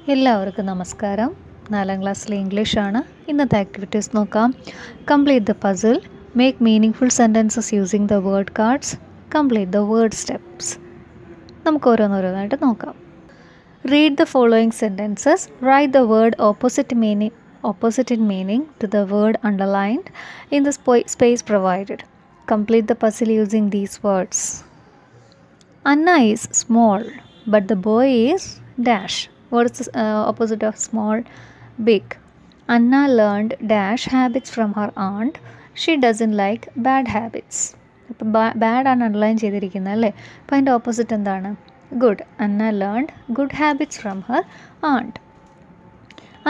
എല്ലാവർക്കും നമസ്കാരം. 4ാം ക്ലാസ്സിലെ ഇംഗ്ലീഷാണ്. ഇന്നത്തെ ആക്ടിവിറ്റീസ് നോക്കാം. Complete the puzzle, make meaningful sentences using the word cards, complete the word steps. നമുക്ക് ഓരോന്നോരോന്നായിട്ട് നോക്കാം. Read the following sentences, write the word opposite in meaning to the word underlined in the space provided. Complete the puzzle using these words. Anna is small, but the boy is dash. What is the opposite of small? Big. Anna learned dash habits from her aunt. She doesn't like bad habits. അപ്പോൾ bad ആണ് underline ചെയ്തിരിക്കുന്നത് അല്ലേ. അപ്പോൾ അതിൻ്റെ opposite എന്താണ്? Good. Anna learned good habits from her ആണ്ട്.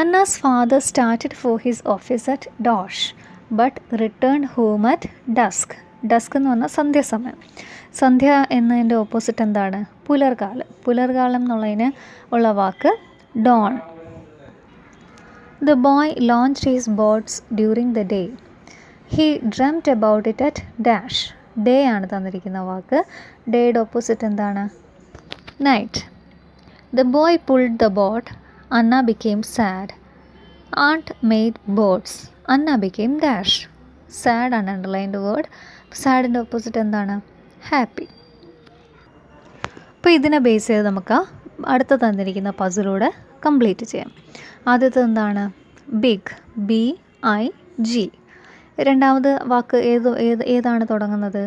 Anna's father started for his office at dash but returned home at dusk. Desk എന്ന് പറഞ്ഞാൽ സന്ധ്യാസമയം. സന്ധ്യ എന്നതിൻ്റെ ഓപ്പോസിറ്റ് എന്താണ്? പുലർകാലം. പുലർകാലം എന്നുള്ളതിന് ഉള്ള വാക്ക് Don. The boy launched his boats during the day. He dreamt about it at dash. Day ആണ് തന്നിരിക്കുന്ന വാക്ക്. ഡേയുടെ opposite എന്താണ്? Night. The boy pulled the boat. Anna became sad. Aunt made boats. Anna became dash. Sad ആണ് underlined word. സാഡിൻ്റെ opposite എന്താണ്? Happy. അപ്പോൾ ഇതിനെ base ചെയ്ത് നമുക്ക് അടുത്ത തന്നിരിക്കുന്ന പസിലൂടെ കംപ്ലീറ്റ് ചെയ്യാം. ആദ്യത്തെ എന്താണ്? ബിഗ്. BIG. രണ്ടാമത് വാക്ക് ഏതാണ് തുടങ്ങുന്നത്?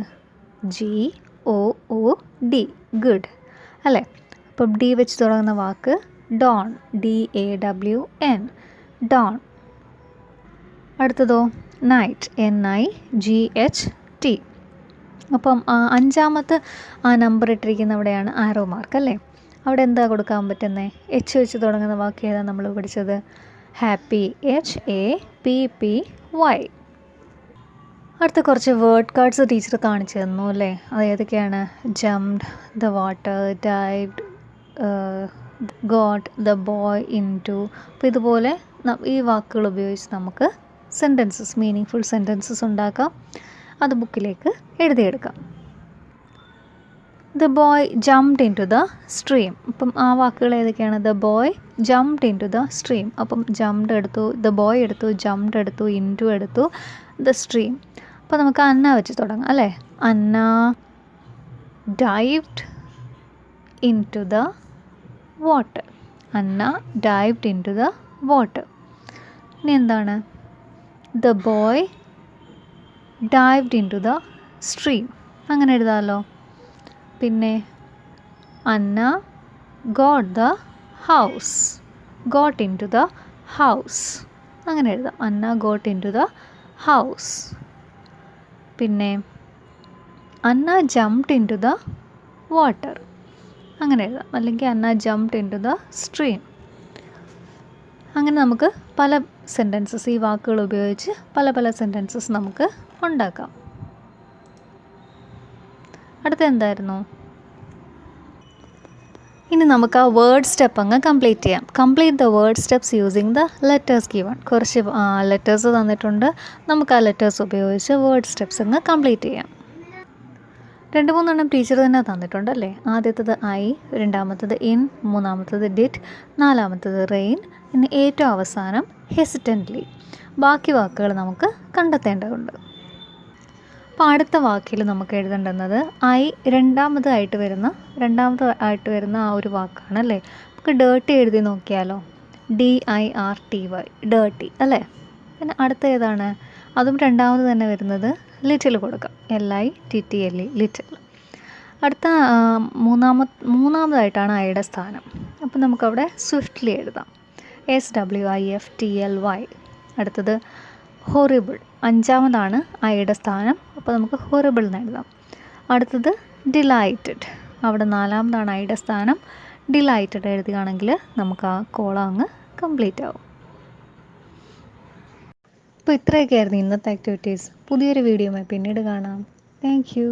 GOOD. ഗുഡ് അല്ലേ. അപ്പം ഡി വെച്ച് തുടങ്ങുന്ന വാക്ക് ഡോൺ. DAWN. ഡോൺ. അടുത്തതോ നൈറ്റ്. NIGHT. അപ്പം അഞ്ചാമത്തെ ആ നമ്പർ ഇട്ടിരിക്കുന്ന അവിടെയാണ് ആരോ മാർക്ക് അല്ലേ. അവിടെ എന്താ കൊടുക്കാൻ പറ്റുന്നത്? എച്ച് വെച്ച് തുടങ്ങുന്ന വാക്ക് ഏതാണ് നമ്മൾ പഠിച്ചത്? ഹാപ്പി. HAPPY. അടുത്ത കുറച്ച് വേർഡ് കാർഡ്സ് ടീച്ചർ കാണിച്ചു തന്നു അല്ലേ. അത് ഏതൊക്കെയാണ്? Jumped, the water, dived, got, the boy, into. അപ്പോൾ ഇതുപോലെ ഈ വാക്കുകൾ ഉപയോഗിച്ച് നമുക്ക് സെൻറ്റൻസസ്, മീനിങ്ഫുൾ സെൻറ്റൻസസ് ഉണ്ടാക്കാം. അത് ബുക്കിലേക്ക് എഴുതിയെടുക്കാം. The boy jumped into the stream. അപ്പം ആ വാക്കുകൾ ഏതൊക്കെയാണ്? The boy jumped into the stream. അപ്പം ജംപ്ഡ് എടുത്തു, ദ ബോയ് എടുത്തു, ജംപ്ഡ് എടുത്തു, ഇൻടു എടുത്തു, ദ സ്ട്രീം. അപ്പോൾ നമുക്ക് അന്ന വെച്ച് തുടങ്ങാം അല്ലേ. Anna dived into the water. Anna dived into the water. ഇനി എന്താണ്? The boy dived into the stream. അങ്ങനെ എഴുതാമല്ലോ. പിന്നെ Anna got the house. Got into the house. അങ്ങനെ എഴുതാം. Anna got into the house. പിന്നെ Anna jumped into the water. അങ്ങനെ എഴുതാം. അല്ലെങ്കിൽ Anna jumped into the stream. അങ്ങനെ നമുക്ക് പല സെൻറ്റൻസസ്, ഈ വാക്കുകൾ ഉപയോഗിച്ച് പല പല സെൻറ്റൻസസ് നമുക്ക് ഉണ്ടാക്കാം. അടുത്ത എന്തായിരുന്നു? ഇനി നമുക്ക് ആ വേർഡ് സ്റ്റെപ്പ് അങ്ങ് കംപ്ലീറ്റ് ചെയ്യാം. Complete the word steps using the letters given. കുറച്ച് ലെറ്റേഴ്സ് തന്നിട്ടുണ്ട്. നമുക്ക് ആ ലെറ്റേഴ്സ് ഉപയോഗിച്ച് വേർഡ് സ്റ്റെപ്സ് അങ്ങ് കംപ്ലീറ്റ് ചെയ്യാം. 2-3 ടീച്ചർ തന്നെ തന്നിട്ടുണ്ടല്ലേ. ആദ്യത്തത് ഐ, രണ്ടാമത്തത് ഇൻ, മൂന്നാമത്തത് ഡിഡ്, നാലാമത്തത് റെയിൻ, ഇനി ഏറ്റവും അവസാനം ഹെസിറ്റൻ്റ്ലി. ബാക്കി വാക്കുകൾ നമുക്ക് കണ്ടെത്തേണ്ടതുണ്ട്. അപ്പോൾ അടുത്ത വാക്കിൽ നമുക്ക് എഴുതേണ്ടുന്നത് ഐ രണ്ടാമതായിട്ട് വരുന്ന ആ ഒരു വാക്കാണ് അല്ലേ. നമുക്ക് ഡേർട്ടി എഴുതി നോക്കിയാലോ. DIRTY. ഡേർട്ടി അല്ലേ. പിന്നെ അടുത്ത ഏതാണ്? അതും രണ്ടാമത് തന്നെ വരുന്നത് ലിറ്റിൽ കൊടുക്കാം. LITTLE. ലിറ്റിൽ. അടുത്ത മൂന്നാമതായിട്ടാണ് ഐയുടെ സ്ഥാനം. അപ്പോൾ നമുക്കവിടെ സ്വിഫ്റ്റ്ലി എഴുതാം. SWIFTLY. അടുത്തത് ഹൊറിബിൾ. അഞ്ചാമതാണ് ഐയുടെ സ്ഥാനം. അപ്പോൾ നമുക്ക് ഹൊറിബിൾ എന്ന് എഴുതാം. അടുത്തത് ഡിലൈറ്റഡ്. അവിടെ നാലാമതാണ് ഐയുടെ സ്ഥാനം. ഡിലൈറ്റഡ് എഴുതുകയാണെങ്കിൽ നമുക്ക് ആ കോളം അങ്ങ് കംപ്ലീറ്റ് ആവും. അപ്പോൾ ഇത്രയൊക്കെയായിരുന്നു ഇന്നത്തെ ആക്ടിവിറ്റീസ്. പുതിയൊരു വീഡിയോയുമായി പിന്നീട് കാണാം. Thank you.